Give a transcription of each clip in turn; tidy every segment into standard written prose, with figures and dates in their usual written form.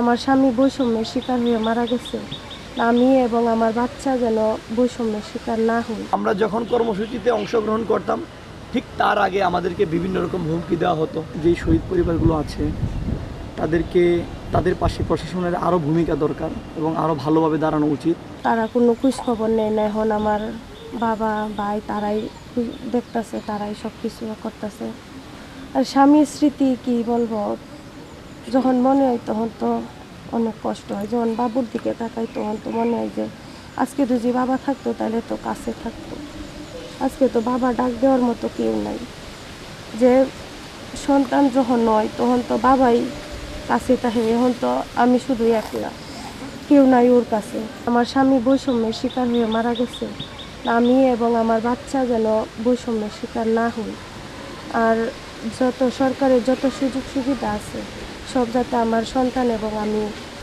আমার স্বামী বৈষম্যের শিকার হয়ে মারা গেছে। আমি এবং আমার বাচ্চা যেন বৈষম্যের শিকার না হই। আমরা যখন কর্মসূচিতে অংশগ্রহণ করতাম ঠিক তার আগে আমাদেরকে বিভিন্ন রকম হুমকি দেওয়া হতো। যেই শহীদ পরিবারগুলো আছে তাদের পাশে প্রশাসনের আরও ভূমিকা দরকার এবং আরও ভালোভাবে দাঁড়ানো উচিত। তারা কোনো খোঁজখবর নেয় না। এখন আমার বাবা ভাই তারাই দেখতেছে, তারাই সব কিছু করতেছে। আর স্বামীর স্মৃতি কি বলবো, যখন মনে হয় তখন তো অনেক কষ্ট হয়। যখন বাবুর দিকে তাকাই তখন তো মনে হয় যে আজকে যদি বাবা থাকতো তাহলে তো কাছে থাকতো। আজকে তো বাবা ডাক দেওয়ার মতো কেউ নাই। যে সন্তান যখন নয় তখন তো বাবাই কাছে থাকে, এখন তো আমি শুধু একলা, কেউ নাই ওর কাছে। আমার স্বামী বৈষম্যের শিকার হয়ে মারা গেছে। আমি এবং আমার বাচ্চা যেন বৈষম্যের শিকার না হই। আর যত সরকারের যত সুযোগ সুবিধা আছে সব যাতে আমার সন্তান এবং আমি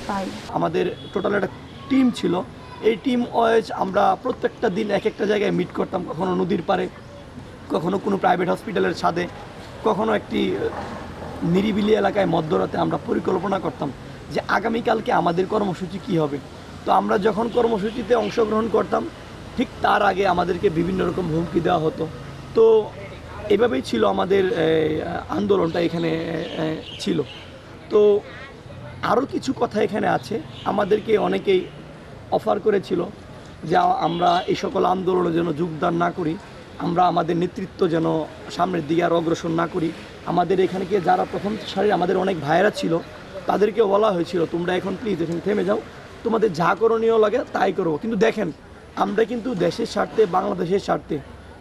পাই। আমাদের টোটাল একটা টিম ছিল। এই টিম ওয়াইজ আমরা প্রত্যেকটা দিন এক একটা জায়গায় মিট করতাম, কখনো নদীর পাড়ে, কখনো কোনো প্রাইভেট হসপিটালের ছাদে, কখনো একটি নিরিবিলি এলাকায় মধ্যরাতে আমরা পরিকল্পনা করতাম যে আগামীকালকে আমাদের কর্মসূচি কী হবে। তো আমরা যখন কর্মসূচিতে অংশগ্রহণ করতাম ঠিক তার আগে আমাদেরকে বিভিন্ন রকম হুমকি দেওয়া হতো। তো এভাবেই ছিল আমাদের আন্দোলনটা এখানে ছিল। তো আরও কিছু কথা এখানে আছে। আমাদেরকে অনেকেই অফার করেছিল যে আমরা এই সকল আন্দোলনে যেন যোগদান না করি, আমরা আমাদের নেতৃত্ব যেন সামনের দিকে আর অগ্রসর না করি। আমাদের এখানে গিয়ে যারা প্রথম সারির আমাদের অনেক ভাইয়েরা ছিল তাদেরকেও বলা হয়েছিল তোমরা এখন প্লিজ এখানে থেমে যাও, তোমাদের যা করণীয় লাগে তাই করো। কিন্তু দেখেন, আমরা কিন্তু দেশের স্বার্থে, বাংলাদেশের স্বার্থে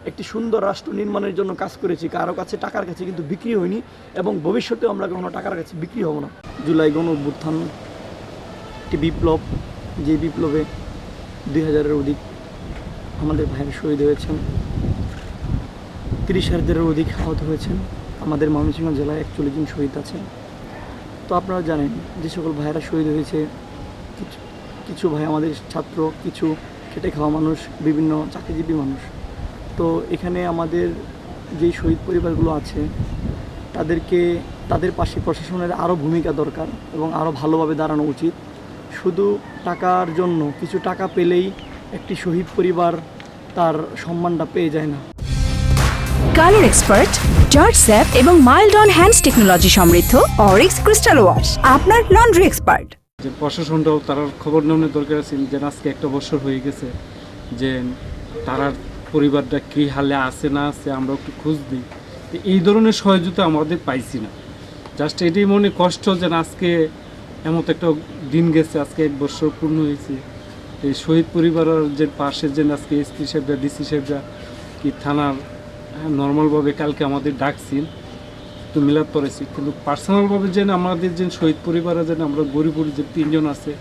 একটি সুন্দর রাষ্ট্র নির্মাণের জন্য কাজ করেছি। কারো কাছে টাকার কাছে কিন্তু বিক্রি হয়নি এবং ভবিষ্যতেও আমরা কখনো টাকার কাছে বিক্রি হব না। জুলাই গণ অভ্যুত্থান একটি বিপ্লব, যে বিপ্লবে 2000-এর অধিক আমাদের ভাইয়ের শহীদ হয়েছেন, 30,000-এর অধিক আহত হয়েছেন। আমাদের ময়মনসিংহ জেলায় 41 জন শহীদ আছেন। তো আপনারা জানেন যে সকল ভাইয়েরা শহীদ হয়েছে, কিছু ভাই আমাদের ছাত্র, কিছু খেটে খাওয়া মানুষ, বিভিন্ন চাকরিজীবী মানুষ। তো এখানে আমাদের যেই শহীদ পরিবারগুলো আছে তাদের পাশে প্রশাসনের আরও ভূমিকা দরকার এবং আরও ভালোভাবে দাঁড়ানো উচিত। শুধু টাকার জন্য, কিছু টাকা পেলেই একটি শহীদ পরিবার তার সম্মানটা পেয়ে যায় না। কালার এক্সপার্ট, জর্জ স্যাপ এবং মাইল্ড অন হ্যান্ডস টেকনোলজি সমৃদ্ধ অরিক্স ক্রিস্টাল ওয়াশ আপনার লন্ড্রি এক্সপার্ট। যে প্রশাসনটাও তার খবর নেওয়ার দরকার আছে যে আজকে একটা বছর হয়ে গেছে, যে তারার পরিবারটা কী হালে আছে না আছে আমরা একটু খোঁজ দিই। এই ধরনের সহযোগিতা আমাদের পাইছি না। জাস্ট এটাই মনে কষ্ট যে আজকে এমন একটা দিন গেছে, আজকে 1 বছর পূর্ণ হয়েছে। এই শহীদ পরিবারের যে পাশে যে আজকে এসপি সাহেবরা, ডিসি সাহেবরা কি থানার নর্মালভাবে কালকে আমাদের ডাকছিল, তো মিলাদ পড়েছি, কিন্তু পার্সোনালভাবে যেন আমাদের যে শহীদ পরিবারে যেন আমরা গরিবুর যে 3 জন আছে,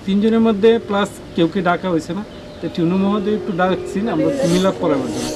3 জনের মধ্যে প্লাস কেউকে ডাকা হয়েছে না, তো টিউনু মহোদয় একটু ডাকছি আমরা মিলাদ পড়াবার জন্য।